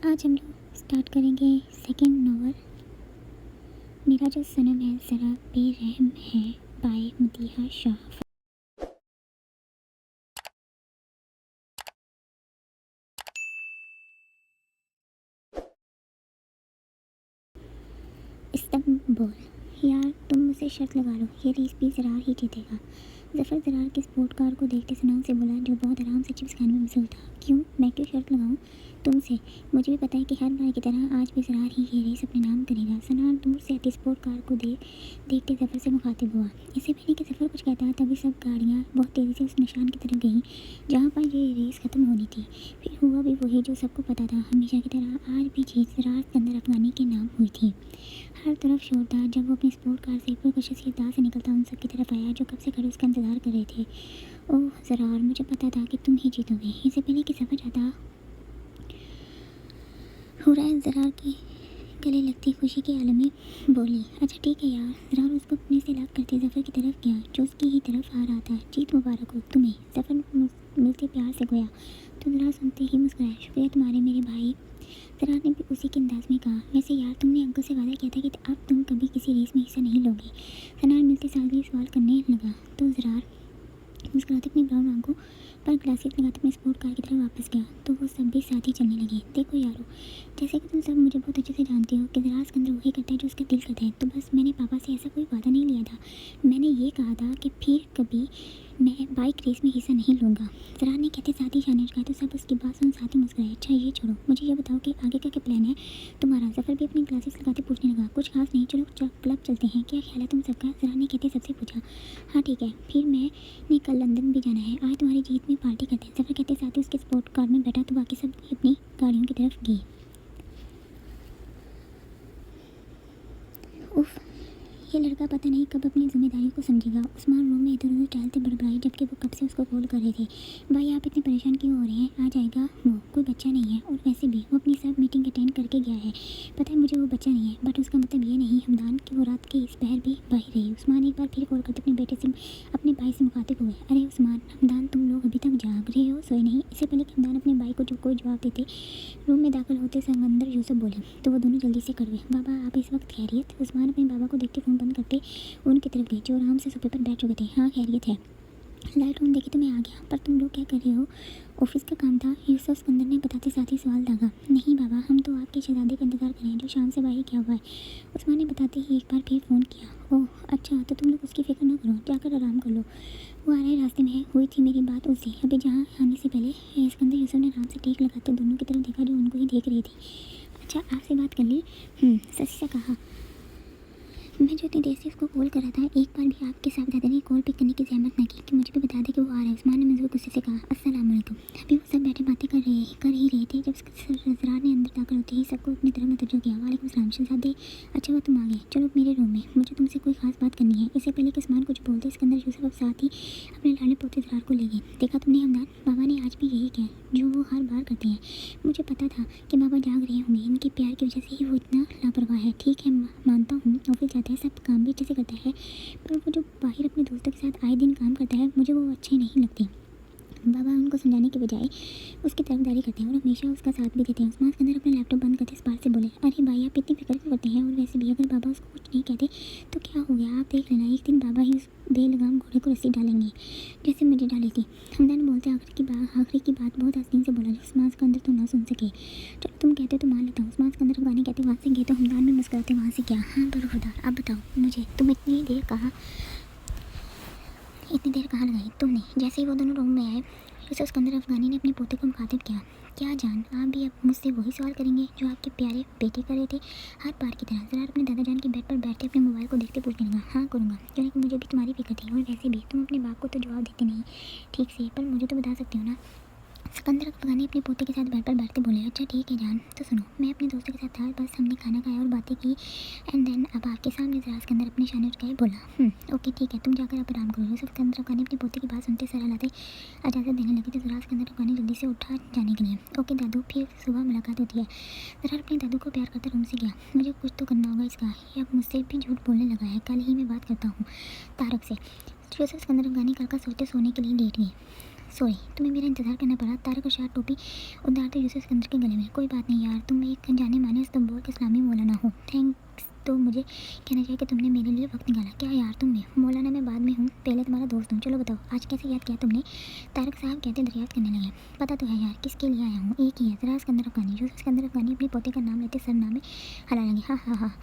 आज हम लोग स्टार्ट करेंगे सेकंड नॉवल मेरा जो सनम है ज़रा बेरहम है बाय मदीहा शाह। इस्तांबुल। यार तुम मुझसे शर्त लगा लो, ये रेस भी ज़रार ही जीतेगा। ज़फ़र ज़रार के स्पोर्ट कार को देखते सनाम से बोला, जो बहुत आराम से चिप्स खाने में मसरूफ़ था। क्यों, मैं क्यों शर्त लगाऊं तुमसे? मुझे भी पता है कि हर बार की तरह आज भी ज़रार ही ये रेस अपने नाम करेगा। सनाम दूर से आती स्पोर्ट कार को देखते ज़फ़र से मुखातिब हुआ। इससे पहले कि ज़फ़र कुछ कहता, तभी सब गाड़ियाँ बहुत तेज़ी से उस निशान की तरफ गईं जहाँ पर ये रेस ख़त्म होनी थी। फिर हुआ भी वही जो सबको पता था। हमेशा की तरह आज भी जीत ज़रार सिकंदर अफगानी के नाम हुई थी। हर तरफ शोर था। जब वो अपनी स्पोर्ट कार से पुरकशिश की दाह से निकलता उन सब की तरफ आया जो कब से खड़े उसका इंतज़ार कर रहे थे। ओह ज़रार, मुझे पता था कि तुम ही जीतोगे। इससे पहले कि ज़फ़र जाता, हुरा ज़रार के गले लगती खुशी के आलम में बोली, अच्छा ठीक है यार। ज़रार उसको अपने से लाख करते ज़फ़र की तरफ गया जो उसकी ही तरफ आ रहा था। जीत मुबारक हो तुम्हें, ज़फ़र मिलते प्यार से गोया। तो ज़रार सुनते ही मुस्कुराया, शुक्रिया तुम्हारे मेरे भाई। ज़रार ने भी उसी के अंदाज में कहा, वैसे यार तुमने अंकल से वादा किया था कि अब तुम कभी किसी रेस में हिस्सा नहीं लोगे। सनार मिलते साथ भी सवाल करने लगा। तो ज़रार मुस्कुराते अपनी ब्राउन आंखों पर ग्लासेस लगाते अपने स्पोर्ट कार की तरफ वापस गया। तो वो सब भी साथ ही चलने लगे। देखो यारो, जैसे कि तुम सब मुझे बहुत अच्छे से जानते हो कि ज़रार सिकंदर वही करता है जो उसका दिल करता है। तो बस मैंने पापा से ऐसा कोई वादा नहीं लिया था। मैंने ये कहा था कि फिर कभी मैं बाइक रेस में हिस्सा नहीं लूँगा। ज़रार ने कहते साथ ही शाने झुकाए। तो सब उसकी बात सुन साथ ही मुस्कुराए। अच्छा ये छोड़ो, मुझे ये बताओ कि आगे का क्या प्लान है तुम्हारा? ज़फ़र भी अपनी ग्लासेस लगाते पूछने लगा। कुछ खास नहीं, चलो क्लब चलते हैं, क्या ख्याल है तुम सबका? ज़रार ने कहते सबसे पूछा। हाँ ठीक है, फिर मैंने कल लंदन भी जाना है। आज तुम्हारी जीत में पार्टी करते हैं। ज़फ़र कहते साथ ही उसके स्पोर्ट कार में बैठा। तो बाकी सब अपनी गाड़ियों की तरफ गए। उफ, ये लड़का पता नहीं कब अपनी जिम्मेदारी को समझेगा। उस्मान रूम में इधर उधर टहलते बड़बड़ाई जबकि वो कब से उसको कॉल कर रहे थे। भाई आप इतने परेशान क्यों हो रहे हैं? आ जाएगा वो, कोई बच्चा नहीं है। और वैसे भी वो अपनी सब मीटिंग अटेंड करके गया है। पता है मुझे वो बच्चा नहीं है, बट उसका मतलब ये नहीं हमदान कि वो रात के इस पहर भी बाहर रही। उस्मान एक बार फिर कॉल करते अपने बेटे से अपने भाई से मुखातिब हुए। अरे उस्मान, हमदान तुम लोग अभी तक जाग रहे हो, सोए नहीं? इससे पहले कि हमदान अपने भाई को कोई जवाब देते रूम में दाखिल होते सिकंदर यूसुफ बोले। तो वो दोनों जल्दी से कड़वे, बाबा आप इस वक्त खैरियत? उस्मान अपने बाबा को देखते फ़ोन बंद करते उनकी तरफ गई जो आराम से सोफे पर बैठ चुके थे। हाँ खैरियत है। लाइट ऑन देखी तो मैं आ गया, पर तुम लोग क्या कर रहे हो? ऑफिस का काम था, यूसुफ सिकंदर ने बताते साथ ही सवाल दागा। नहीं बाबा, हम तो आपके शहजादे का इंतज़ार कर रहे हैं जो शाम से बाहर किया हुआ है। उस्मान ने बताते ही एक बार फिर फ़ोन किया। ओह अच्छा, तो तुम लोग उसकी फ़िक्र ना करो, जाकर आराम कर लो। वो आ रहे रास्ते में है। हुई थी मेरी बात उससे अभी जहाँ आने से पहले। सिकंदर यूसुफ ने आराम से टेक लगाते दोनों की तरफ देखा जो उनको ही देख रही थी। अच्छा आपसे बात कर ली? सच से कहा। मैं जो इतनी देर से उसको कॉल कर रहा था, एक बार भी आपके साहबजादे ने कॉल पिक करने की ज़हमत न की कि मुझे भी बता दे कि वो आ रहा है। उस्मान ने मज़बूर गुस्से से कहा। अस्सलाम वालेकुम। अभी वो सब बैठे बातें कर ही रहे थे जब ज़रार ने अंदर दाखिल होते ही सबको अपनी तरफ मुतवज्जो किया। वालेकुम सलाम शहजादे, अच्छा वो तुम आ गए, चलो मेरे रूम में, मुझे तुमसे कोई खास बात करनी है। इससे पहले कि उस्मान कुछ बोलते सिकंदर यूसुफ अब साथ ही अपने लाडले पोते ज़रार को ले गए। देखा तुमने हमदान, बाबा ने आज भी यही किया जो वो हर बार करते हैं। मुझे पता था कि बाबा जाग रहे होंगे, इनके प्यार की वजह से ही वो इतना लापरवाह है। ठीक है मानता हूँ, ऑफिस जाता है, सब काम भी अच्छे से करता है, पर वो जो बाहर अपने दोस्तों के साथ आए दिन काम करता है मुझे वो अच्छे नहीं लगते। बाबा उनको समझाने के बजाय उसकी तरफदारी करते हैं और हमेशा उसका साथ भी देते हैं। उस्मान सिकंदर अपने लैपटॉप बंद करते इस बार से बोले। अरे भाई आप इतनी फिक्र क्यों करते हैं? और वैसे भी अगर बाबा उसको कुछ नहीं कहते तो क्या हो गया? आप देख लेना, एक दिन बाबा ही उस बेलगाम घोड़े को रस्सी डालेंगे जैसे मुझे डाली थी। हमदान बोलते आखिरी की बात बहुत आस्तीन से बोला जो उस्मान सिकंदर तो ना सुन सके। चलो तुम कहते तो मान लेता हूँ। उस्मान सिकंदर अफगानी कहते वहाँ से गए तो हमदान में मुस्कुराते वहाँ से क्या? हाँ बरूखदार, अब बताओ मुझे, तुम इतनी देर कहाँ लगाई तुमने? जैसे ही वो दोनों रूम में आए यूसुफ सिकंदर अफगानी ने अपने पोते को मुखातिब किया। क्या जान, आप भी अब मुझसे वही सवाल करेंगे जो आपके प्यारे बेटे कर रहे थे हर बार की तरह? ज़रार अपने दादा जान के बेड पर बैठते अपने मोबाइल को देखते पूछने लगा। हाँ करूँगा, यानी कि मुझे भी तुम्हारी फिक्र थी। और वैसे भी तुम अपने बाप को तो जवाब देते नहीं ठीक से, पर मुझे तो बता सकते हो ना? सिकंदर अफगानी अपने पोते के साथ बेड पर बैठते बोले। अच्छा ठीक है जान, तो सुनो, मैं अपने दोस्तों के साथ था, बस हमने खाना खाया और बातें की एंड देन अब आपके सामने ज़रा सिकंदर अपने शाने उठकाए बोला। ओके ठीक है, तुम जाकर अब आराम करो। यूसुफ सिकंदर अफगानी अपने पोते की बात सुनते सर हिलाते इजाज़त देने लगे तो ज़रा सिकंदर अफगानी जल्दी से उठा जाने के लिए। ओके दादू, फिर सुबह मुलाकात होती है। ज़रा अपने दादू को प्यार करता रूम से गया। मुझे कुछ तो करना होगा इसका, ये अब मुझसे भी झूठ बोलने लगा है। कल ही मैं बात करता हूँ तारक से। यूसुफ सिकंदर अफगानी कल का सोचते सोने के लिए लेट गए। सॉरी, तुम्हें मेरा इंतज़ार करना पड़ा। तारक और शार्ट टोपी उतारते यूसुफ सिकंदर के गले में। कोई बात नहीं यार, तुम एक जाने माने इस्तांबुल के इस्लामी मौलाना हो। थैंक्स तो मुझे कहना चाहिए कि तुमने मेरे लिए वक्त निकाला। क्या यार, तुम में मौलाना मैं बाद में हूँ, पहले तुम्हारा दोस्त हूँ। चलो बताओ आज कैसे याद किया तुमने? तारक साहब कहते दरियाफ्त करने लगे। पता तो है यार किसके लिए आया हूँ, एक ही है, ज़रा सिकंदर अफगानी। यूसुफ सिकंदर अफगानी अपने पोते का नाम लेते सरनामे हिलाने लगे। हाँ हाँ हाँ,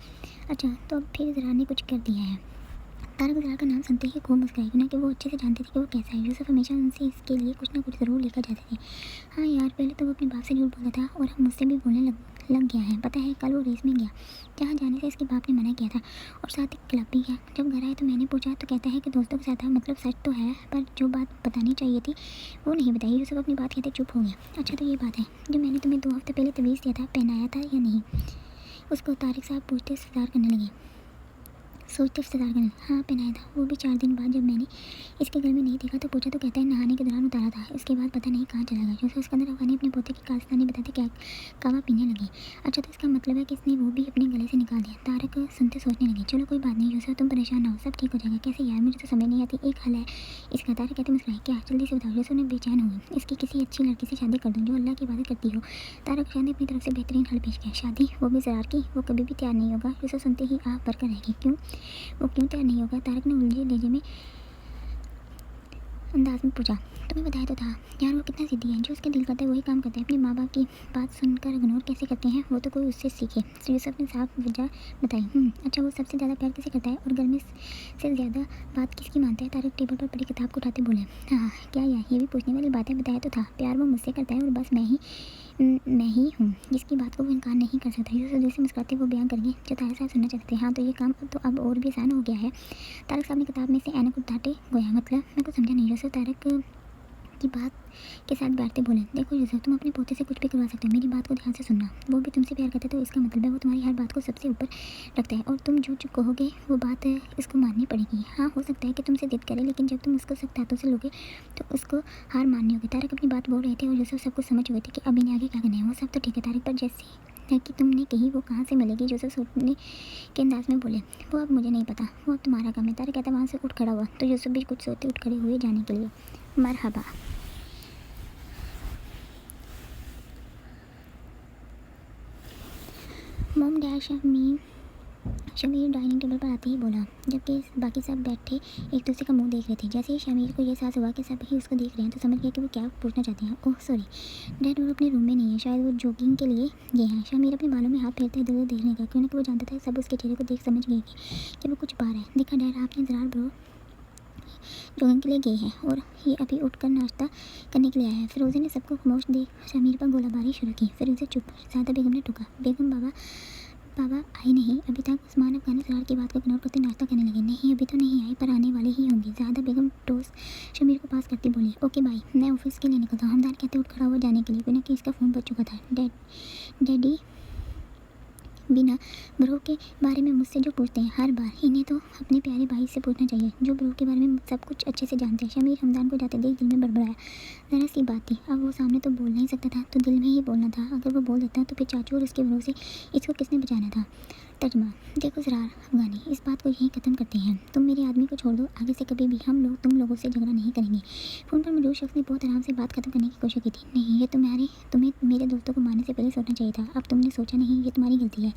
अच्छा तो अब फिर ज़रा ने कुछ कर दिया है। तारक ज़रा का नाम सुनते ही खूब मुस्कुराई, क्योंकि वो अच्छे से जानते थे कि वो कैसा है। यूसुफ हमेशा उनसे इसके लिए कुछ ना कुछ ज़रूर लेकर जाते थे। हाँ यार, पहले तो वो अपने बाप से झूठ बोला था और अब मुझसे भी बोलने लग गया है। पता है कल वो रेस में गया जहाँ जाने से इसके बाप ने मना किया था और साथ ही क्लब भी गया। जब घर आए तो मैंने पूछा तो कहता है कि दोस्तों के साथ था। मतलब सच तो है, पर जो बात बतानी चाहिए थी वो नहीं बताई। यूसुफ अपनी बात कहते चुप हो गया। अच्छा तो ये बात है, जो मैंने तुम्हें 2 हफ्ते पहले तवीज़ दिया था, पहनाया था या नहीं? उसको तारिक साहब पूछते इंतजार करने लगे। सोचते इंतजार करने लगे। हाँ पहनाया था, वो भी 4 दिन बाद। जब मैंने इसके घर में नहीं देखा तो पूछा तो कहता है नहाने के दौरान उतारा था। इसके बाद पता नहीं कहाँ चला गया। यूसुफ सिकंदर अफगानी अपने पोते की कारस्तानी बताते क्या कहवा पीने लगे। अच्छा तो इसका मतलब है कि इसने वो भी अपने गले से निकाल दिया। तारक सुनते सोचने लगे। चलो कोई बात नहीं यूसुफ, तुम परेशान ना हो, सब ठीक हो जाएगा। कैसे यार, मुझे तो समझ नहीं आती। एक हल है इसका। तारक कहते मुस्कुराए। क्या, जल्दी से बताओ। यूसुफ ने बेचैन हुई। इसकी किसी अच्छी लड़की से शादी कर दूँ जो अल्लाह की इबादत करती हो। तारक शाह ने अपनी तरफ से बेहतरीन हल पेश किया। शादी, वो भी ज़रार की? वो कभी भी तैयार नहीं होगा। यूसुफ सुनते ही आह भरकर रहेगी। क्यों, वो क्यों तैयार नहीं होगा? तारक ने उलझे लेजे में अंदाज में पूछा। तुम्हें बताया तो था यार, वो कितना ज़िद्दी है। जो उसके दिल करता है वही काम करता है। अपने माँ बाप की बात सुनकर इग्नोर कैसे करते हैं, वो तो कोई उससे सीखे। यूसुफ ने साफ वजह बताई। अच्छा वो सबसे ज़्यादा प्यार किसे करता है और घर में से ज़्यादा बात किसकी मानता है? तारक टेबल पर पड़ी किताब को उठाते बोले। हाँ क्या यार, ये भी पूछने वाली बात है। बताया तो था, प्यार वो मुझसे करता है और बस मैं ही हूँ जिसकी बात को वो इनकार नहीं कर सकता। यूसुफ जैसे मुस्कुराते वो बयान करेंगे जो तारक साहब सुनना चाहते थे। हाँ तो ये काम तो अब और भी आसान हो गया है। तारक साहब ने किताब में से ऐनक उठाते गया। मतलब मैं कुछ समझा नहीं। यूसुफ तारक की बात के साथ बैठते बोले। देखो यूसुफ, तुम अपने पोते से कुछ भी करवा सकते हो, मेरी बात को ध्यान से सुनना। वो भी तुमसे प्यार करता है तो इसका मतलब है वो तुम्हारी हर बात को सबसे ऊपर रखता है और तुम जो जो कहोगे वो बात इसको माननी पड़ेगी। हाँ हो सकता है कि तुमसे जिद करे, लेकिन जब तुम उसको सख्त हाथों से लोगे तो उसको हार माननी होगी। तारक अपनी बात बोल रहे थे और यूसुफ सब कुछ समझ चुके थे कि अब इन्हें आगे क्या करना है। वो सब तो ठीक है तारक, पर जैसे है कि तुमने कही वो कहाँ से मिलेगी? यूसुफ सोचने के अंदाज में बोले। वो अब मुझे नहीं पता, वो अब तुम्हारा काम है। तारक कहता वहाँ से उठ खड़ा हुआ तो यूसुफ भी कुछ सोचते उठ खड़े हुए जाने के लिए। मरहबा। मोम डैश शमीर डाइनिंग टेबल पर आते ही बोला, जबकि बाकी सब बैठे एक दूसरे का मुंह देख रहे थे। जैसे ही शमीर को ये एहसास हुआ कि सब ही उसको देख रहे हैं तो समझ गया कि वो क्या पूछना चाहते हैं। ओह सॉरी डैड, वो अपने रूम में नहीं है, शायद वो जॉगिंग के लिए गए हैं। शमीर अपने बालों में हाथ फेरते इधर उधर देखने का, क्योंकि वो जानता था सब उसके चेहरे को देख समझ गए कि वो कुछ पा रहा है। देखा डैड, आपने ज़रा ब्रो जॉगिंग के लिए गए हैं और ये अभी उठकर नाश्ता करने के लिए आया है। फिरोज़े ने सबको खामोश देख शमीर पर गोलाबारी शुरू की। फिरोज़े चुप। ज़्यादा बेगम ने टोका। बेगम बाबा आई नहीं अभी तक? उस्मान अफगानी सलार की बात को इग्नोर करते नाश्ता करने लगे। नहीं अभी तो नहीं आई, पर आने वाले ही होंगे। ज़्यादा बेगम टोस्ट शमीर को पास करती बोली। ओके बाय, मैं ऑफिस के लिए निकलता हूँ। हमदान कहते उठ खड़ा हुआ जाने के लिए, क्योंकि इसका फ़ोन बज चुका था। डैडी बिना ब्रो के बारे में मुझसे जो पूछते हैं हर बार, इन्हें तो अपने प्यारे भाई से पूछना चाहिए जो ब्रो के बारे में सब कुछ अच्छे से जानते हैं। शमीर हमदान को जाते देख दिल में बड़बड़ाया। ज़रा सी बात थी, अब वो सामने तो बोल नहीं सकता था तो दिल में ही बोलना था। अगर वो बोल देता तो फिर चाचू और उसके भरोसे इसको किसने बचाना था? तर्जमा। देखो ज़रार अफगानी, इस बात को यहीं ख़त्म करते हैं। तुम मेरे आदमी को छोड़ दो, आगे से कभी भी हम लोग तुम लोगों से झगड़ा नहीं करेंगे। फ़ोन पर मौजूद शख्स ने बहुत आराम से बात ख़त्म करने की कोशिश की थी। नहीं, ये तुम्हें मेरे दोस्तों को मारने से पहले सोचना चाहिए था। अब तुमने सोचा नहीं, ये तुम्हारी गलती है।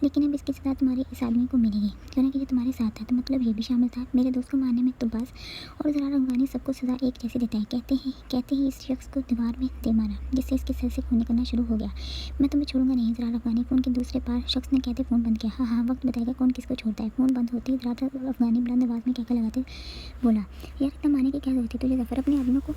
लेकिन अब इसकी सज़ा तुम्हारे इस आदमी को मिलेगी, क्योंकि ये तुम्हारे साथ था तो मतलब ये भी शामिल था मेरे दोस्त को मारने में। तो बस, और ज़रार अफगानी सबको सज़ा एक जैसे देता है। कहते ही इस शख्स को दीवार में दे मारा, जिससे इसके सर से खून निकलना शुरू हो गया। मैं तुम्हें छोड़ूंगा नहीं। ज़रार अफगानी फ़ोन के दूसरे पार शख्स ने कहते फ़ोन बंद किया। हाँ वक्त बताएगा कौन किसको छोड़ता है। फ़ोन बंद होते ही ज़रार अफगानी बुलंद आवाज़ में क्या लगाते बोला, यार इतना मारने की क्या जरूरत थी तुझे? ज़फ़र अपने आदमियों को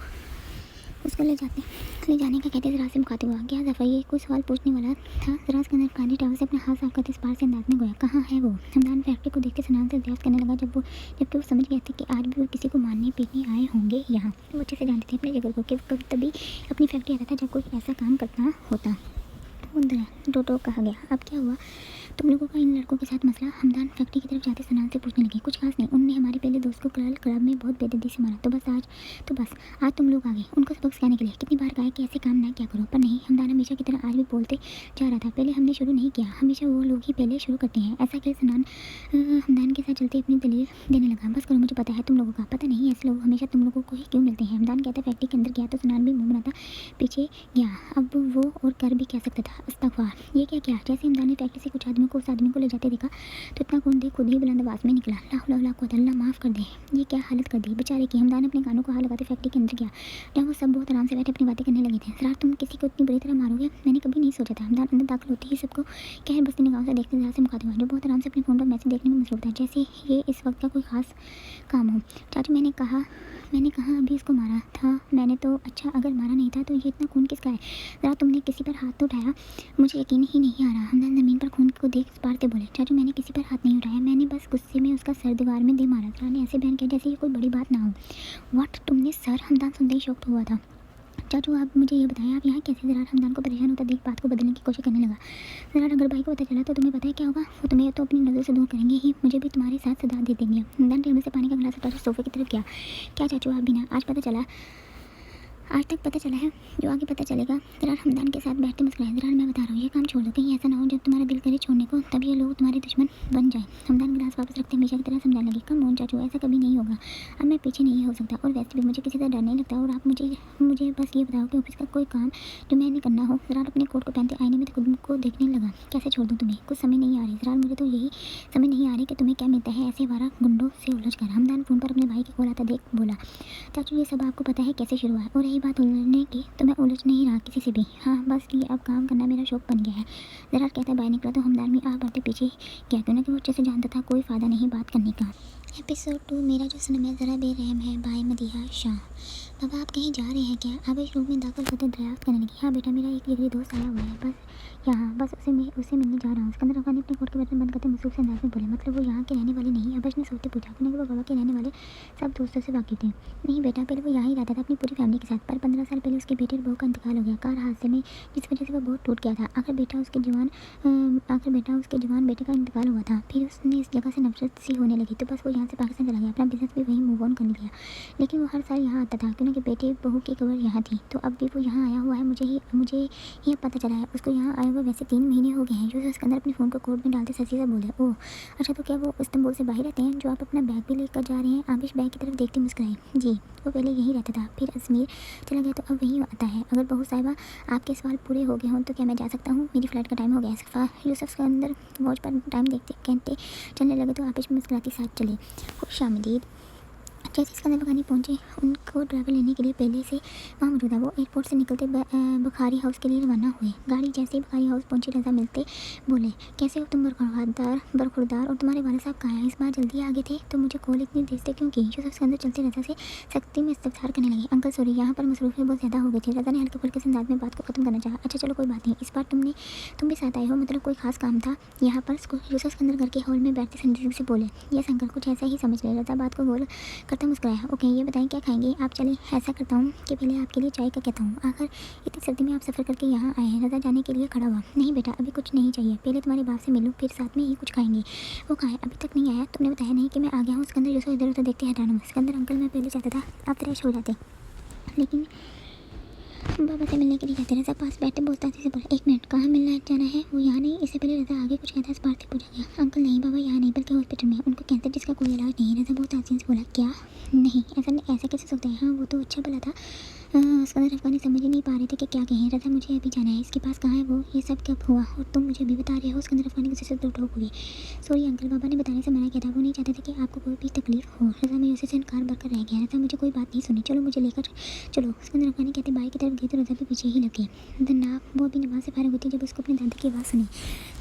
उसको ले जाने का कहते ज़रा से मुखातिब हुआ। क्या ज़फ़र ये कोई सवाल पूछने वाला था? ज़रा के अंदर काली टावर से अपना हाथ साफ करते इस पार से अंदाज में गोया। कहाँ है वो? हमदान फैक्ट्री को देख के सनान से दरियाफ्त करने लगा। जबकि वो समझ गया था कि आज भी वो किसी को मारने पीटने आए होंगे यहाँ। वो अच्छे से जानते थे अपने जगह को कि कभी तभी अपनी फैक्ट्री आता था जब कोई ऐसा काम करना होता। टोटो कहा गया। अब क्या हुआ? तुम लोगों का इन लड़कों के साथ मसला? हमदान फैक्ट्री की तरफ जाते सनान से पूछने लगे। कुछ खास नहीं, उन्होंने हमारे पहले दोस्त को कल क्लब में बहुत बेदर्दी से मारा, तो बस आज तुम लोग आ गए उनको सबक सिखाने के लिए। कितनी बार कहा कि ऐसे काम ना क्या करो, पर नहीं, हमदान हमेशा की तरह आज भी बोलते जा रहा था। पहले हमने शुरू नहीं किया, हमेशा वो लोग ही पहले शुरू करते हैं। ऐसा कह सनान हमदान के साथ चलते अपनी दलील देने लगा। बस करो, मुझे पता है तुम लोगों का पता नहीं, ऐसे लोग हमेशा तुम लोगों को ही क्यों मिलते हैं। हमदान कहता फैक्ट्री के अंदर गया तो सनान भी मुंह बनाता पीछे गया। अब वो और कर भी कह सकता था। अस्तगफार, ये क्या? जैसे हमदान ने फैक्ट्री से कुछ आदमियों को उस आदमी को ले जाते देखा तो इतना खून देख खुद ही बुलंद आवाज में निकला, ला हौला वला कुव्वता, अल्लाह माफ़ कर दे। ये क्या हालत कर दी बेचारे की। हमदान अपने कानों को हाथ लगाते फैक्ट्री के अंदर गया, जहाँ वो सब बहुत आराम से बैठे अपनी बातें करने लगे थे। सरार, तुम किसी को इतनी बुरी तरह मारोगे? मैंने कभी नहीं सोचा था। हमदान अंदर दाखिल होते ही सबको कहर बस्ती निगाहों से देखते जरा से मुखातिब हुआ, जो बहुत आराम से अपने फ़ोन पर मैसेज देखने में मसरूफ था, जैसे ये इस वक्त का कोई खास काम हो। चाचू, मैंने कहा अभी इसको मारा था मैंने तो। अच्छा, अगर मारा नहीं था तो ये इतना खून किसका है? ज़रा तुमने किसी पर हाथ तो उठाया? मुझे यकीन ही नहीं आ रहा। हमदान ज़मीन पर खून को देख पारते बोले, चाचू मैंने किसी पर हाथ नहीं उठाया, मैंने बस गुस्से में उसका सर दीवार में दे मारा। ज़रा ने ऐसे बहन किया जैसे ये कोई बड़ी बात ना हो। व्हाट, तुमने सर? हमदान सुनते ही शॉक्ड हुआ था। चाचू आप मुझे ये बताएं, आप यहाँ कैसे? ज़रा हमदान को परेशान होता देख बात को बदलने की कोशिश करने लगा। ज़रा अगर भाई को पता चला तो तुम्हें पता है क्या होगा? वो तुम्हें तो अपनी नज़र से दूर करेंगे ही, मुझे भी तुम्हारे साथ सदा दे देंगे। हमदान टेबल से पानी का गिलास उठाकर सोफे की तरफ गया। क्या चाचू आप बिना आज तक पता चला है, जो आगे पता चलेगा। ज़रा हमदान के साथ बैठते मुस्कुराए। ज़रा मैं बता रहा हूँ, ये काम छोड़ दो, कहीं ऐसा ना हो जब तुम्हारा दिल करे छोड़ने को तब ये लोग तुम्हारे दुश्मन बन जाए। हमदान गिलास वापस रखते हमेशा की तरह समझाने लगी, कम ऑन चाचू, ऐसा कभी नहीं होगा। अब मैं पीछे नहीं हो सकता, और वैसे भी मुझे किसी से डर नहीं लगता। और आप मुझे बस ये बताओ कि ऑफिस का कोई काम जो मैंने करना हो। ज़रा अपने कोट को पहनते आईने में तो खुद को देखने लगा। कैसे छोड़ दूँ तुम्हें? कुछ समझ नहीं आ रही ज़रा, मुझे तो यही समझ नहीं आ रही कि तुम्हें क्या मिलता है ऐसे हमारा गुंडों से उलझ कर। हमदान फ़ोन पर अपने भाई की कॉल आता देख बोला, चाचू ये सब आपको पता है कैसे शुरू हुआ है? और रही बात उलझने की, तो मैं उलझ नहीं रहा किसी से भी। हाँ बस कि अब काम करना मेरा शौक बन गया है। ज़रा कहता बाहर निकला तो हमदान भी बढ़ते पीछे गया, क्यों ना कि वो अच्छे से जानता था कोई फ़ायदा नहीं बात करने का। एपिसोड 2 मेरा जो सनम है ज़रा बेरहम है बाय मदीहा शाह। बाबा आप कहीं जा रहे हैं क्या? आवेश रूम में दाखिल होते दरियाफ्त करने लगी। हाँ बेटा, मेरा एक जिगरी दोस्त आया हुआ है, बस उसे मिलने जा रहा हूँ। सिकंदर अफगान ने अपने कोट के बटन बंद करते मसरूफ़ से अंदाज में बोले, मतलब वो यहाँ के रहने वाले नहीं? आवेश ने सोचते पूछा, क्योंकि वो बाबा के रहने वाले सब दोस्तों से वाकिफ थे। नहीं बेटा, पहले वो यहाँ ही रहता था अपनी पूरी फैमिली के साथ, पर 15 साल पहले उसके बेटे और बहू का इंतकाल हो गया कार हादसे में, जिस वजह से वो बहुत टूट गया था। आखिर बेटा उसके जवान बेटे का इंतकाल हुआ था। फिर उसने इस जगह से नफरत सी होने लगी, तो बस वो यहाँ से पाकिस्तान चला गया, अपना बिजनेस भी वहीं मूव ऑन कर लिया। लेकिन वो हर साल यहाँ आता था, क्योंकि बेटे बहू की कब्र यहाँ थी, तो अब भी वो यहाँ आया हुआ है। मुझे ही अब पता चला है उसको यहाँ आए हुए वैसे 3 महीने हो गए हैं। यूसुफ सिकंदर अपने फ़ोन को कोट में डालते सची से बोले, ओह अच्छा, तो क्या वो इस्तांबुल से बाहर रहते हैं? जो आप अपना बैग भी लेकर जा रहे हैं? आबिश बैग की तरफ देखते मुस्कुराई, जी वो पहले यहीं रहता था, फिर अजमेर चला गया, तो अब वहीं आता है। अगर बहू साहिबा आपके सवाल पूरे हो गए हों तो क्या मैं जा सकता हूँ? मेरी फ़्लाइट का टाइम हो गया है। यूसुफ सिकंदर वॉच पर टाइम देखते कहते चलने लगे, तो आबिश मुस्कुराती साथ चले। खुशामदीद। जैसे सिकंदर बगानी पहुंचे, उनको ड्राइवर लेने के लिए पहले से वहाँ मौजूद था। वो एयरपोर्ट से निकलते बुखारी हाउस के लिए रवाना हुए। गाड़ी जैसे ही बुखारी हाउस पहुंची, रज़ा मिलते बोले, कैसे हो तुम बरखुरदार, और तुम्हारे वाले साहब कहाँ हैं? इस बार जल्दी आ गए थे तो मुझे कॉल इतनी देर से क्यों की? यूसुफ सिकंदर चलते रज़ा से सख्ती में इस्तफसार करने लगे, अंकल सॉरी, यहाँ पर मसरूफ़ियत बहुत ज़्यादा हो गई थी। रज़ा ने हल्के फुल्के से अंदाज में बात को ख़त्म करना चाहा। अच्छा चलो कोई बात नहीं, इस बार तुम भी साथ आए हो, मतलब कोई खास काम था यहाँ पर? यूसुफ सिकंदर घर के हॉल में बैठते संजीदगी से बोले, यस अंकल, कुछ ऐसा ही समझ रहे। रज़ा बात को गोल करता मुस्कुराया, ओके ये बताएं क्या खाएंगे आप? चले ऐसा करता हूँ कि पहले आपके लिए चाय का कहता हूँ, आखिर इतनी सर्दी में आप सफ़र करके यहाँ आए हैं। रज़ा जाने के लिए खड़ा हुआ, नहीं बेटा अभी कुछ नहीं चाहिए, पहले तुम्हारे बाप से मिलूँ फिर साथ में ही कुछ खाएंगे। वो कहा है? अभी तक नहीं आया? तुमने बताया नहीं कि मैं आ गया हूँ। सिकंदर यूसुफ इधर उधर देखते हैरान। सिकंदर अंकल मैं पहले चाहता था आप फ्रेश हो जाते, लेकिन बाबा से मिलने के लिए कहते। रज़ा पास बैठे बोलतासी से बोला, 1 मिनट, कहाँ मिलना जाना है? वो यहाँ नहीं। इससे पहले रज़ा आगे कुछ कहता स्पार्क से पूछा गया, अंकल नहीं बाबा यहाँ नहीं, बल्कि हॉस्पिटल में, उनको कैंसर जिसका कोई इलाज नहीं है। रज़ा बहुत आसान से बोला, क्या नहीं? ऐसा कैसे हो सकता है? हाँ वो तो अच्छा भला था। सिकंदर अफगानी समझ ही नहीं पा रहे थे कि क्या कहें। रज़ा मुझे अभी जाना है, इसके पास कहाँ है वो? ये सब कब हुआ और तुम मुझे अभी बता रहे हो? सिकंदर अफगानी गुस्से से टोक हुए, सॉरी अंकल, बाबा ने बताने से मना किया था, वो नहीं चाहते थे कि आपको कोई भी तकलीफ हो। रज़ा मायूसी से इनकार भरकर रह गया। रज़ा मुझे कोई बात नहीं सुनी, चलो मुझे लेकर चलो। सिकंदर अफगानी कहते बाई की तरफ गए तो रज़ा भी पीछे ही लगे। जनाब वो अभी नमाज से फारिग होती जब उसको अपने दादा की आवाज़ सुनी,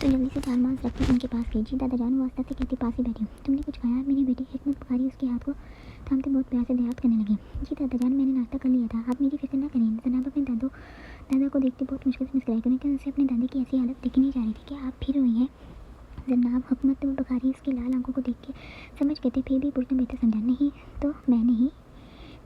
तो जल्दी से चार मास रखकर उनके पास गई। जी दादा जान, वो आस्ता से कहती पास ही बैठी, तुमने कुछ खाया? मेरी बेटी हिकमत बुखारी उसके हाथ को थामते बहुत प्यार से दरियाफ्त करने लगी। जी दादा जान, मैंने नाश्ता कर लिया था, आप मेरी फिक्र ना करें। जनाब अपने दादा को देखते बहुत मुश्किल से मुस्कुराए, क्योंकि उनसे अपने दादी की ऐसी हालत देखी नहीं जा रही थी। क्या आप फिर हुई हैं? जनाब हुकूमत बुखारी उसकी लाल आंखों को देख के समझ गए थे, फिर भी पूछना बेहतर समझा, नहीं तो मैं नहीं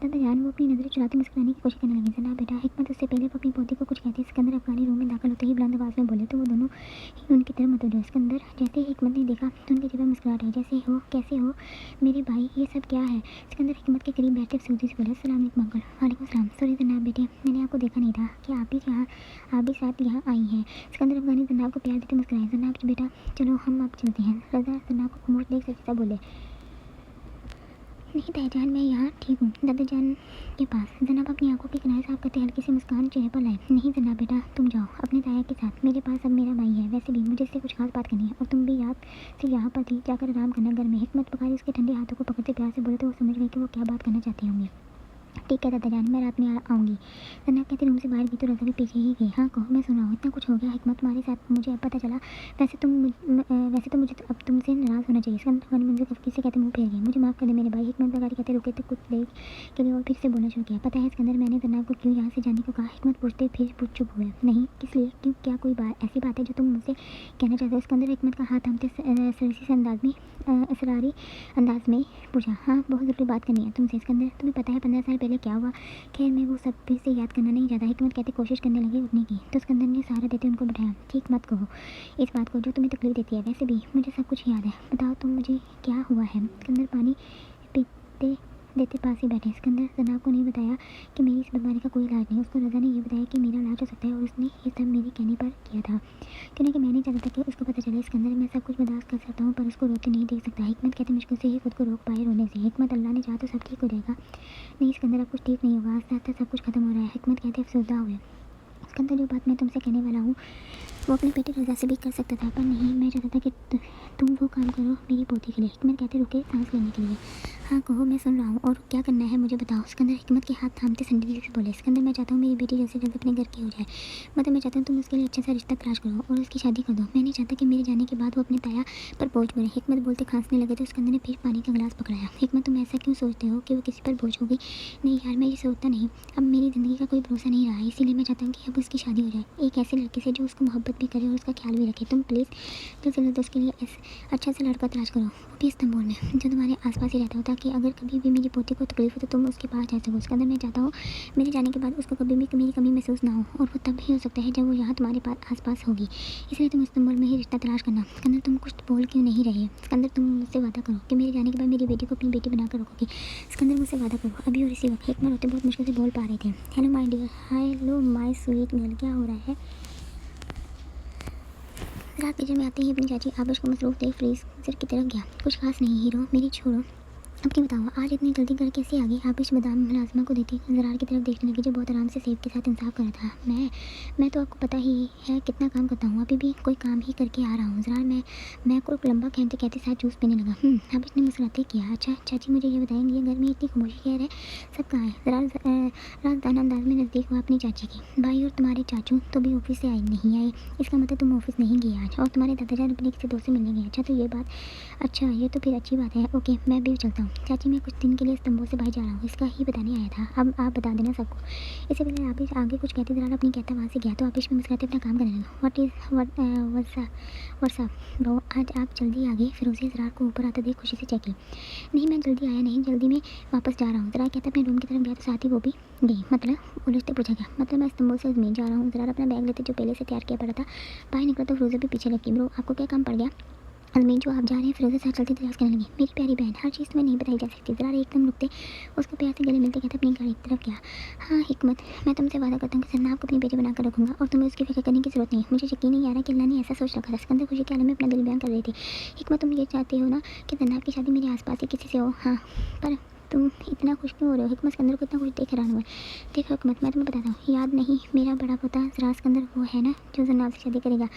दादा जान वो अपनी नज़रें चुराते मुस्कुराने की कोशिश करने लगी। जनाब बेटा, हिकमत उससे पहले वो अपनी पोती को कुछ कहती। सिकंदर अफगानी रूम में दाखिल होते ही बुलंद आवाज़ में बोले तो वो दोनों ही उनकी तरफ मुतवज्जो हुए। सिकंदर जैसे ही हिकमत ने देखा तो उनके चेहरे पर मुस्कुराहट आई। जैसे हो, कैसे हो मेरे भाई, ये सब क्या है? सिकंदर हिकमत के करीब बैठते अफसोसी से बोला, अस्सलाम वालेकुम अंकल। वालेकुम सलाम। सॉरी जनाब बेटे, मैंने आपको देखा नहीं था कि आप भी साथ यहाँ आई हैं। सिकंदर अफगानी जनाब को प्यार देते मुस्कुराए। जनाब बेटा चलो हम आप चलते हैं। रजा जनाब को खामोश देख सचिता बोले, नहीं ताईजान, मैं यहाँ ठीक हूँ दादा जान के पास। जनाब अपनी आंखों के किनारे साफ करते हल्की सी मुस्कान चेहरे पर लाए। नहीं जनाब बेटा, तुम जाओ अपने ताया के साथ, मेरे पास अब मेरा भाई है। वैसे भी मुझे इससे कुछ खास बात करनी है और तुम भी याद से यहाँ पर थी, जाकर आराम करना घर में। हिकमत बुखारी उसके ठंडे हाथों को पकड़ते प्यार से बोले तो वो समझ गई कि वो क्या बात करना चाहते होंगे। ठीक है दादा जान, मैं रात में आऊँगी। जनाब कहते रूम से बाहर गई तो रजा भी पीछे ही गई। हाँ कहो, मैं सुन रहा हूँ। इतना कुछ हो गया हिकमत तुम्हारे साथ, मुझे अब पता चला। वैसे तो मुझे अब तुमसे नाराज़ होना चाहिए। सिकंदर अफगानी मंजर तफकीर से कहते मुँह फेर गए। मुझे माफ़ कर दे मेरे भाई। हिकमत बगारी कहते रुके तो कुछ देर के लिए और फिर से बोलना शुरू किया। पता है सिकंदर, मैंने जनाब को क्यों यहाँ से जाने को कहा? हिकमत पूछते फिर चुप हुए। नहीं किस लिए? क्यों, क्या कोई ऐसी बात है जो तुम मुझसे कहना चाहते हो? सिकंदर हिकमत का हाथ थामते सरसी से असरारी अंदाज में पूछा। हाँ बहुत ज़रूरी बात करनी है तुमसे सिकंदर। तुम्हें पता है 15 साल पहले क्या हुआ? खैर मैं वो सब फिर से याद करना नहीं चाहता। हिकमत कहते कोशिश करने लगे उठने की तो सिकंदर ने सहारा देते उनको बैठाया। ठीक मत कहो इस बात को जो तुम्हें तकलीफ देती है। वैसे भी मुझे सब कुछ याद है। बताओ तुम, मुझे क्या हुआ है? सिकंदर पानी पीते देते पास ही बैठे। सिकंदर जनाब को नहीं बताया कि मेरी इस बीमारी का कोई इलाज नहीं। उसको रजा ने ये बताया कि मेरा इलाज हो सकता है और उसने ये सब मेरे कहने पर किया था, क्योंकि मैं नहीं चाहता था कि उसको पता चले। सिकंदर मैं सब कुछ बर्दाश्त कर सकता हूँ पर उसको रोते नहीं देख सकता। हिकमत कहते मुश्किल से ही खुद को रोक पाए रोने से। हिकमत अल्लाह ने चाहा तो सब ठीक हो जाएगा। नहीं सिकंदर अब कुछ ठीक नहीं होगा, आस्ते आस्ते सब कुछ खत्म हो रहा है। हिकमत कहते अफसरदा हुए। सिकंदर जो बात मैं तुमसे कहने वाला हूँ वो अपने बेटे रजा से भी कर सकता था पर नहीं, मैं चाहता था कि तुम वो काम करो मेरी पोती के लिए। हिकमत कहते रुके सांस लेने के लिए। हाँ कहो, मैं सुन रहा हूँ और क्या करना है मुझे बताओ। सिकंदर हिकमत के हाथ थामते संजीदगी से बोले। सिकंदर मैं चाहता हूँ मेरी बेटी जल्द से जल्द अपने घर की हो जाए। मतलब मैं चाहता हूँ तुम उसके लिए अच्छा सा रिश्ता तलाश करो और उसकी शादी कर दो। मैं नहीं चाहता कि मेरे जाने के बाद वो अपने ताया पर बोझ बने। हिकमत बोलते खांसने लगे तो सिकंदर ने फिर पानी का गिलास पकड़ाया। हिकमत तुम ऐसा क्यों सोचते हो कि वो किसी पर बोझ होगी? नहीं यार, मैं ये सोचता नहीं। अब मेरी ज़िंदगी का कोई भरोसा नहीं रहा है, इसीलिए मैं चाहता हूँ कि अब उसकी शादी हो जाए एक ऐसे लड़के से जो उसको मोहब्बत भी करे और उसका ख्याल भी रखे। तुम प्लीज़ तो जल्द उसके लिए अच्छा सा लड़का तलाश करो, वो भी इस्तांबुल में, जो तुम्हारे आसपास ही रहता हो, ताकि अगर कभी भी मेरी पोती को तकलीफ हो तो तुम उसके पास जा सको। सिकंदर मैं चाहता हूँ मेरे जाने के बाद उसको कभी भी मेरी कमी महसूस ना हो और वो तब ही हो सकता है जब वो यहाँ तुम्हारे पास आसपास होगी। इसलिए तुम इस्तांबुल में ही रिश्ता तलाश करना। सिकंदर तुम कुछ बोल क्यों नहीं रहे? सिकंदर तुम मुझसे वादा करो कि मेरे जाने के बाद मेरी बेटी को अपनी बेटी बनाकर रखोगी। सिकंदर मुझसे वादा करो अभी और इसी वक्त। हिकमत होते बहुत मुश्किल से बोल पा रहे थे। Hello my dear, hello my sweet girl, क्या हो रहा है? रात किचन में आते ही अपनी चाची आबिश को मसरूफ देख फ्रीज सर की तरफ गया। कुछ खास नहीं हीरो, मेरी छोड़ो, अब क्या बताओ आज इतनी जल्दी घर कैसे आ गई? आबिश बादाम मुलाजमा को देती जरार की तरफ देखने लगी जो बहुत आराम से सेब के साथ इंसाफ कर रहा था। मैं तो आपको पता ही है कितना काम करता हूँ, अभी भी कोई काम ही करके आ रहा हूँ। जरार मैं को लंबा कहते कहते साथ जूस पीने लगा। आबिश ने मुस्कुराते किया। अच्छा चाची मुझे ये बताएंगे ये घर में इतनी खामोशी खैर है, सब कहाँ है? जरार राजदान अंदाज में नज़दीक हुआ अपनी चाची की। भाई और तुम्हारे चाचू तो भी ऑफिस से नहीं आए, इसका मतलब तुम ऑफिस नहीं गए आज, और तुम्हारे दादाजान अपने किसी दोस्त से मिलने गए। अच्छा तो ये बात, अच्छा ये तो फिर अच्छी बात है। ओके मैं भी चलता हूँ। चाची मैं कुछ दिन के लिए इस्तांबुल से बाहर जा रहा हूँ, इसका ही बताने आया था, अब आप बता देना सबको। इससे पहले आबिश आगे कुछ कहते जरा अपनी कहता वहाँ से गया तो आबिश में मुस्कुराते अपना काम करने लगा। वर्षा ब्रो आज आप जल्दी आ गए? फिरोज़े ज़रा को ऊपर आता देख खुशी से चेकी। नहीं मैं जल्दी आया नहीं, जल्दी मैं वापस जा रहा हूँ। ज़रा कहता अपने रूम की तरफ गया तो साथ ही वो भी गई। मतलब उलझते पूछा गया, मतलब मैं इस्तांबुल से अजमेर जा रहा हूँ। ज़रा अपना बैग लेते जो पहले से तैयार किया पड़ा था बाहर निकला तो फिरोज़ा भी पीछे लगी। ब्रो आपको क्या काम पड़ गया? अजमेर जो आप जा रहे हैं? फिरोज़ा साथ चलती तलाश करने लगी। मेरी प्यारी बहन हर चीज़ में नहीं बताई जा सकती। ज़रा एकदम रुकते उसको प्यार से गले मिलते कहते अपनी गाड़ी की तरफ गया। हाँ हिकमत मैं तुमसे वादा करता हूँ कि सन्ना आपको अपनी बेटी बनाकर रखूँगा और तुम्हें उसकी फिक्र करने की जरूरत नहीं। मुझे यकीन नहीं आ रहा कि अल्लाह ने ऐसा सोच रखा था। सिकंदर खुशी के आलम में अपना दिल बयान कर रही थी। हिकमत तुम ये चाहते हो ना कि सन्ना की शादी मेरे आसपास ही किसी से हो? हाँ पर तुम इतना खुश क्यों हो रहे हो? हिकमत सिकंदर को इतना कुछ देख हैरान हुआ। देखो हिकमत मैं तुम्हें बताता हूँ, याद नहीं मेरा बड़ा पोता ज़रा सिकंदर वो है ना जो जनाब से शादी करेगा,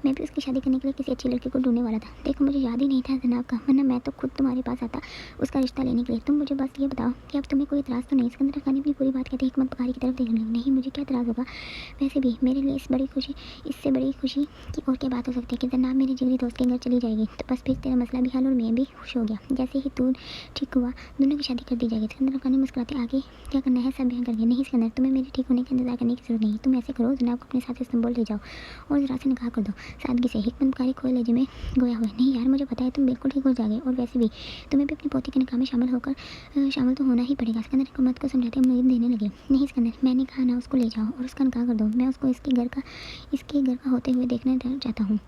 मैं भी उसकी शादी करने के लिए किसी अच्छी लड़की को ढूंढने वाला था। देखो मुझे याद ही नहीं था जनाब का, वरना मैं तो खुद तुम्हारे पास आता उसका रिश्ता लेने के लिए। तुम मुझे बस ये बताओ कि अब तुम्हें कोई इतराज़ तो नहीं? सिकंदर खानी अपनी पूरी बात कहते हिकमत पकारी की तरफ देखने लगी। नहीं मुझे क्या इतराज़ होगा, वैसे भी मेरे लिए इससे बड़ी खुशी की और क्या बात हो सकती है कि जनाब मेरी जिगरी दोस्त के घर चली जाएगी तो बस फिर तेरा मसला भी हल और मैं भी खुश हो गया। जैसे ही तू ठीक हुआ दोनों की शादी कर दी जाएगी। सिकंदर अफगानी मुस्कुराते आगे क्या करना है सब बयान कर गए। नहीं सिकंदर, तुम्हें मेरे ठीक होने का इंतजार करने की जरूरत नहीं। तुम ऐसे करो, जनाब को अपने साथ इस्तांबुल ले जाओ और ज़रा से निकाह कर दो सादगी से। हिकमत बुखारी खोए लहजे में गोया हुआ। नहीं यार, मुझे पता है तुम बिल्कुल ठीक हो जाओगे, और वैसे भी तुम्हें भी अपनी पोती के निकाह में शामिल तो होना ही पड़ेगा। सिकंदर हिकमत को समझाते उम्मीद देने लगे। नहीं सिकंदर, मैंने कहा ना, उसको ले जाओ और उसका निकाह कर दो। मैं उसको इसके घर का होते हुए देखना चाहता हूँ।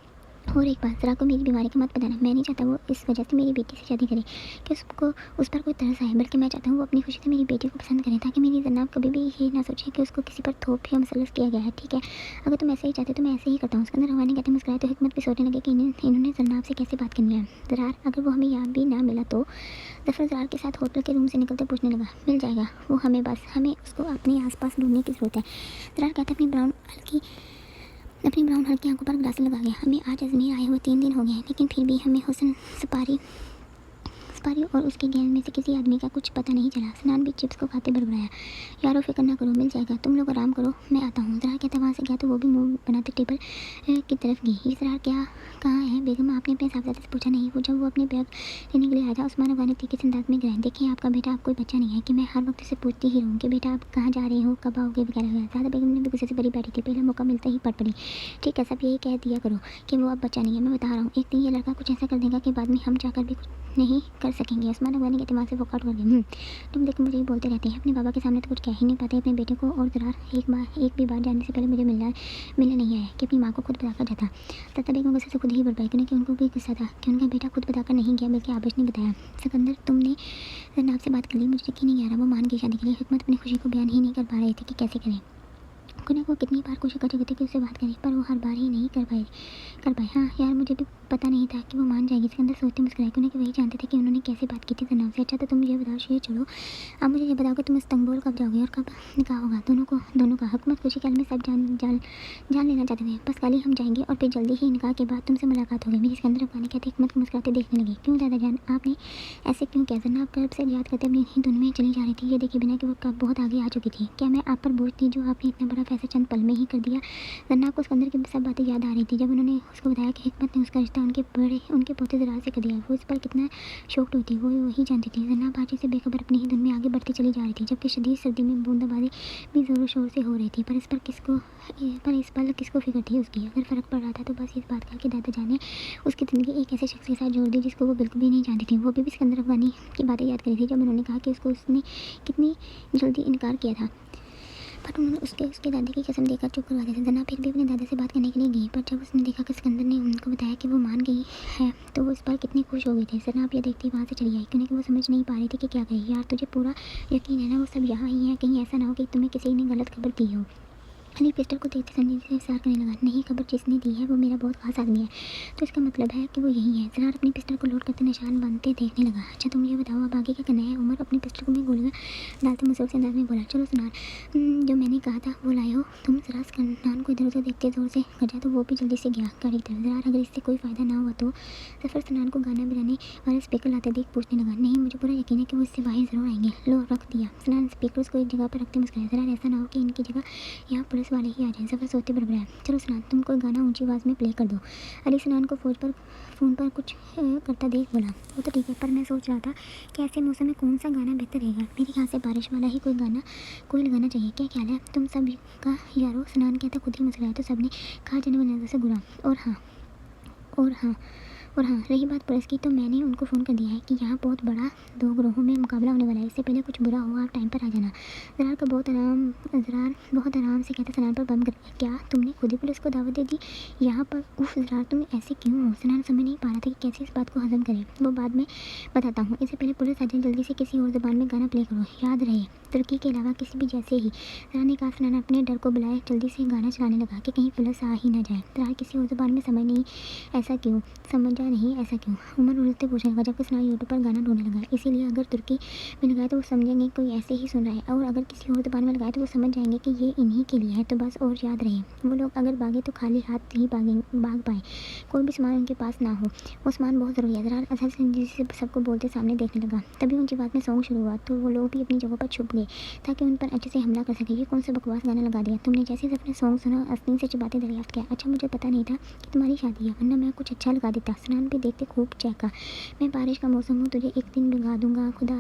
और एक बात, ज़रा को मेरी बीमारी का मत बताना। मैं नहीं चाहता वो इस वजह से मेरी बेटी से शादी करे कि उस पर कोई तरस आए, बल्कि मैं चाहता हूँ वो अपनी खुशी से मेरी बेटी को पसंद करे, ताकि मेरी जनाब कभी भी ये ना सोचे कि उसको किसी पर थोप या मसलस किया गया है। ठीक है, अगर तुम ऐसे ही चाहते तो मैं ऐसे ही करता हूँ। सिकंदर हवानी कहते मुस्कुराए तो हिकमत भी सोचने लगे कि इन्होंने जनाब से कैसे बात करनी है। ज़रार, अगर वो हमें यहाँ भी ना मिला तो जफर ज़रार के साथ होटल के रूम से निकलते पूछने लगा। मिल जाएगा वो हमें, बस हमें उसको अपने आसपास ढूंढने की ज़रूरत है। ज़रार कहते अपनी ब्राउन हल्की आंखों पर ग्लास लगा गया। हमें आज अजमेर आए हुए 3 दिन हो गए हैं, लेकिन फिर भी हमें हुसन सपारी और उसके गैंग में से किसी आदमी का कुछ पता नहीं चला। सनान भी चिप्स को खाते बड़बड़ाया। यारो फिक्र ना करो, मिल जाएगा, तुम लोग आराम करो, मैं आता हूँ। ज़रा कहता वहाँ से गया तो वो भी मुंह बनाते टेबल की तरफ गई। ये ज़रा क्या कहाँ है बेगम, आपने अपने साहबजादे से पूछा नहीं? वो जब वो अपने बैग लेने के लिए आया था, उस्मान अफगानी तीखे से अंदाज में गिराए। देखिए आपका बेटा, आप कोई बच्चा नहीं है कि मैं हर वक्त से पूछती ही रहूँ कि बेटा आप कहाँ जा रहे हो, कब आओगे वगैरह वगैरह। ज़्यादा बेगम ने भी गुस्से से भरी बैठी थी। पहला मौका मिलता ही पट पड़ी। ठीक है, सब यही कह दिया करो कि वो अब बच्चा नहीं है। मैं बता रहा हूँ, एक दिन ये लड़का कुछ ऐसा कर देगा कि बाद में हम जाकर भी कुछ नहीं कर सकेंगे। उस्मान अफगानी के दिमाग से वॉकआउट कर गए। तुम देखो मुझे ही बोलते रहते हैं, अपने बाबा के सामने तो कुछ कह ही नहीं पाते अपने बेटे को। और ज़रार एक भी बार जाने से पहले मुझे मिलने नहीं आया कि अपनी माँ को खुद बताकर जाता। तत्ता बेगम गुस्से से खुद ही बर्बाद, क्योंकि उनको भी गुस्सा था कि उनका बेटा खुद बताकर नहीं गया, बल्कि आबिश ने बताया। सिकंदर, तुमने जनाब से बात कर ली? मुझे यकीन नहीं आ रहा वो मान गई शादी के लिए। हिकमत अपनी खुशी को बयान ही नहीं कर पा रहे थे कि कैसे करें। को कितनी बार कोशिश कर चुके थे कि उससे बात करें, पर वो हर बार ही नहीं कर पाए। हाँ यार, मुझे भी पता नहीं था कि वो मान जाएगी। सिकंदर सोचते मुस्कुराए, क्योंकि वही जानते थे कि उन्होंने कैसे बात की थी जनाब से। अच्छा तो तुम ये बताओ, ये चलो अब मुझे ये बताओ कि तुम इस्तांबुल कब जाओगे और कब निकाह होगा? दोनों का। हुकूमत खुशी ख्याल में सब जान लेना चाहते थे। बस कल ही हम जाएंगे और फिर जल्दी ही निकाह के बाद तुमसे मुलाकात होगी मेरी। सिकंदर अफगानी कहते हिकमत को मुस्कुराते देखने लगे। क्यों दादा जान, आपने ऐसे क्यों किया? जनाब कब से याद करते अपनी ही धुन में चली जा रही थी। ये देखे बिना कि वो कब बहुत आगे आ चुकी थी। क्या मैं आप पर बोझ थी जो आपने इतना बड़ा फैसला चंद पल में ही कर दिया? जनाब को सिकंदर की सब बातें याद आ रही थी जब उन्होंने उसको बताया कि हिकमत ने उसका रिश्ता उनके पोते ज़रार से कर दिया। वो इस पर कितना शॉक्ड हुई थी वो वही जानती थी। जनाब बाजी से बेखबर अपनी ही धुन में आगे बढ़ती चली जा रही थी, जबकि शदीद सर्दी में बूंदाबांदी भी ज़ोरों शोर से हो रही थी। पर इस पल किसको फिक्र थी उसकी? अगर फ़र्क पड़ रहा था तो बस इस बात का कि दादा जान ने उसकी ज़िंदगी एक ऐसे शख्स के साथ जोड़ दी जिसको वो बिल्कुल भी नहीं जानती थी। वो भी सिकंदर अफगानी की बातें याद करी थी जब उन्होंने कहा कि उसने कितनी जल्दी इनकार किया था, पर उन्होंने उसके दादी की कसम देकर चुप करवा दिया था। जनाब फिर भी अपने दादा से बात करने के लिए गई, पर जब उसने देखा कि सिकंदर ने उनको बताया कि वो मान गई है तो वो इस पर कितनी खुश हो गई थी। जनाब ये देखती वहाँ से चली आई, क्योंकि वो समझ नहीं पा रही थी कि क्या करे। यार तुझे पूरा यकीन है ना वो सब यहाँ ही है? कहीं ऐसा ना हो कि तुम्हें किसी ने गलत खबर दी हो। अली पिस्टल को देखते संजीव से इशारा करने लगा। नहीं, खबर जिसने दी है वो मेरा बहुत खास आदमी है, तो इसका मतलब है कि वो यही है। ज़रार अपनी पिस्टल को लोड करते निशान बांधते देखने लगा। अच्छा तुम ये बताओ अब आगे क्या करना है? उमर अपनी पिस्टल को में गोलियां डालते मसूर से अंदाज में बोला। चलो सुनार, जो मैंने कहा था वो लाए हो तुम? ज़रा सनान को इधर उधर देखते जोर से गजा तो वो भी जल्दी से गया गाड़ी की तरफ। ज़रार, अगर इससे कोई फ़ायदा ना हुआ तो? जफर सनान को गाना बजाने वाले स्पीकर लाते देख पूछने लगा। नहीं, मुझे पूरा यकीन है कि वो इससे बाहर ज़रूर आएंगे। लो रख दिया। सनान स्पीकर को एक जगह पर रखते मुस्कुराया। ज़रा ऐसा ना हो कि इनकी जगह यहाँ पुलिस वाले ही आ जाएं। जफर सोते बड़बड़ाया। चलो सनान, तुम कोई गाना ऊंची आवाज़ में प्ले कर दो। अली सनान को फ़ोन पर कुछ करता देख बोला। वो तो ठीक है, पर मैं सोच रहा था कि ऐसे मौसम में कौन सा गाना बेहतर रहेगा। मेरे ख्याल से बारिश वाला ही कोई लगाना चाहिए। क्या ख्याल है तुम सब का यारो? सनान कहता खुद ही मुस्कुराया तो सबने कहा जाने वाली नज़र से घूरा। और हाँ, रही बात पुलिस की, तो मैंने उनको फ़ोन कर दिया है कि यहाँ बहुत बड़ा 2 ग्रोहों में मुकाबला होने वाला है। इससे पहले कुछ बुरा हो आप टाइम पर आ जाना। ज़रार बहुत आराम से कहता सनान पर बम कर दिया। क्या तुमने खुद ही पुलिस को दावत दे दी यहाँ पर? उफ ज़रार, तुम ऐसे क्यों हो? सनान समझ नहीं पा रहा था कि कैसे इस बात को हजम करे। वो बाद में बताता हूँ, इससे पहले पुलिस आ जाए जल्दी से किसी और ज़बान में गाना प्ले करो। याद रहे तुर्की के अलावा किसी भी जैसे ही। ज़रार ने कहा। सनान अपने डर को बुलाए जल्दी से गाना चलाने लगा कि कहीं पुलिस आ ही ना जाए। ज़रार किसी और ज़बान में समझा नहीं ऐसा क्यों? उमर उलझते पूछने लगा, जबकि सनान यूट्यूब पर गाना ढूंढने लगा। इसीलिए अगर तुर्की में लगाए तो वो समझेंगे कोई ऐसे ही सुन रहा है, और अगर किसी और ज़बान में लगाए तो वो समझ जाएंगे कि ये इन्हीं के लिए है। तो बस और याद रहे, वो लोग अगर भागे तो खाली हाथ ही भाग पाए, कोई भी सामान उनके पास ना हो। वो सामान बहुत ज़रूरी है। ज़रा असल संजीव से सबको बोलते सामने देखने लगा। तभी ऊंची बात में सॉन्ग शुरू हुआ तो वो लोग भी अपनी जगह पर छुप गए ताकि उन पर अच्छे से हमला कर सके। ये कौन सा बकवास गाना लगा दिया तुमने? जैसे ही अपने सॉन्ग सुना अस्तीन से बातें दरियाफ्त किया। अच्छा मुझे पता नहीं था कि तुम्हारी शादी है, वरना मैं कुछ अच्छा लगा देता। सनान भी देखते खूब चहका। मैं बारिश का मौसम हूँ, तुझे एक दिन भिगा दूंगा, खुदा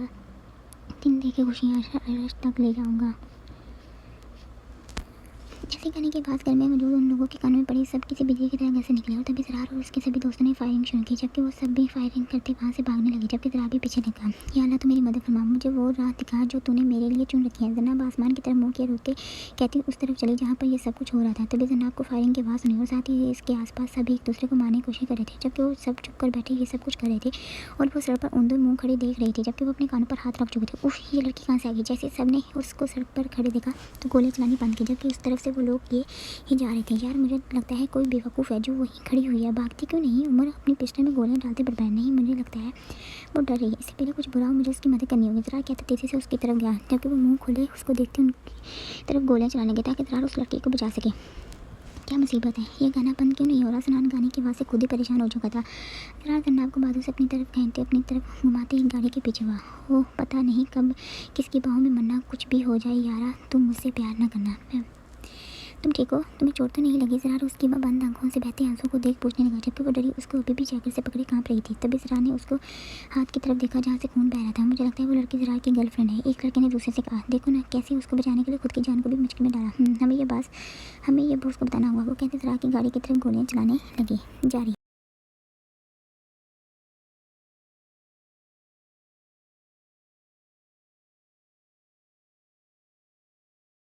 दिन देखे खुशियाँ अरश तक ले जाऊँगा। जैसे कहने के बाद घर में मौजूद उन लोगों के कानों में पड़ी सब किसी बिजली की तरह घर से निकले और तभी ज़रार और उसके सभी दोस्तों ने फायरिंग शुरू की, जबकि वो सब भी फायरिंग करते वहाँ से भागने लगे, जबकि ज़रार भी पीछे लगा। या अल्लाह, तो मेरी मदद फरमा, मुझे वो राह दिखा जो तूने मेरे लिए चुन रखी है। जनाब आसमान की तरफ मुँह किए रोक के कहती उस तरफ चली जहाँ पर ये सब कुछ हो रहा था। तभी जनाब को फायरिंग की आवाज़ सुनी और साथ ही इसके आसपास सभी एक दूसरे को मारने की कोशिश कर रहे थे, जबकि वो सब चुप कर बैठे ये सब कुछ कर रहे थे और वो सड़क पर ऊंधे मुँह खड़े देख रही थी, जबकि वो अपने कानों पर हाथ रख चुके थे। उफ, ये लड़की कहाँ से आ गई। जैसे सब ने उसको सड़क पर खड़े देखा तो गोलियाँ चलानी बंद की, जबकि उस तरफ से वो लोग ये ही जा रहे थे। यार मुझे लगता है कोई बेवकूफ़ है जो वहीं खड़ी हुई है, भागती क्यों नहीं। उमर अपनी पिस्टल में गोलियां डालते बर्बाद नहीं, मुझे लगता है वो डर रही है, इससे पहले कुछ बुरा हो मुझे उसकी मदद करनी होगी। ज़रा कहते तेज़ी से उसकी तरफ गया, जबकि वो मुंह खोले उसको देखते उनकी तरफ गोलियां चलाने लगे ताकि ज़रा उस लड़की को बचा सके। क्या मुसीबत है, ये गाना बंद क्यों नहीं हो रहा। सनान गाने की आवाज़ से खुद ही परेशान हो चुका था। ज़रा जन्नाब को बाजू से अपनी तरफ खींचते अपनी तरफ घुमाते एक गाड़ी के पीछे हुआ। वो पता नहीं कब किसकी बाहों में मरना कुछ भी हो जाए। यारा तुम मुझसे प्यार ना करना, तुम ठीक हो, तुम्हें चोट तो नहीं लगी। ज़रा उसकी बंद आंखों से बहते आंसू को देख पूछने लगा, जबकि वो डरी उसको अभी भी जैकेट से पकड़े कांप रही थी। तभी ज़रा ने उसको हाथ की तरफ देखा जहाँ से खून बह रहा था। मुझे लगता है वो लड़की ज़रा की गर्लफ्रेंड है। एक लड़के ने दूसरे से कहा, देखो ना कैसे उसको बचाने के लिए खुद की जान को भी मुश्किल में डाला। हमें ये बॉस को बताना होगा। वो कहते ज़रा की गाड़ी की तरफ गोलियाँ चलाने लगी जारी।